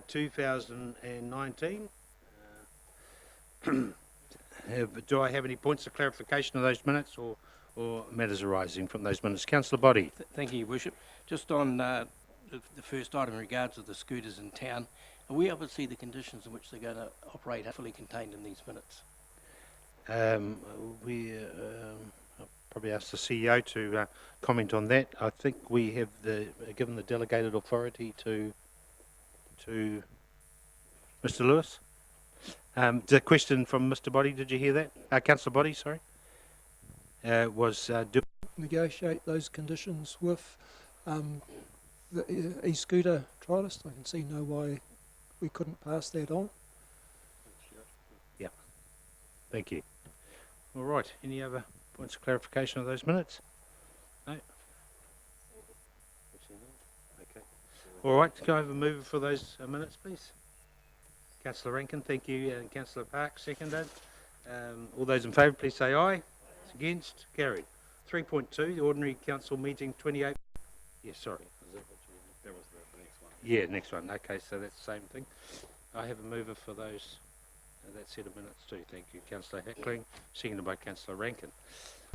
2019. Do I have any points of clarification of those minutes or matters arising from those minutes? Councillor Body. Thank you, Your Worship. Just on the first item in regards to the scooters in town, are we able to see the conditions in which they're going to operate fully contained in these minutes? I'll probably ask the CEO to comment on that. I think we have given the delegated authority to Mr. Lewis. The question from Mr. Body, did you hear that? Councillor Body, sorry. Was do negotiate those conditions with the e-scooter trialist. I can see no why we couldn't pass that on. Yeah. Thank you. All right. Any other points of clarification of those minutes? No. Okay. All right. Can I have a mover for those minutes, please? Councillor Rankin, thank you, and Councillor Park, seconded. All those in favour, please say aye. Against? Carried. 3.2, the Ordinary Council Meeting 28. Yeah, sorry. That was the next one. Yeah, next one. Okay, so that's the same thing. I have a mover for those, that set of minutes too. Thank you, Councillor Heckling, seconded by Councillor Rankin.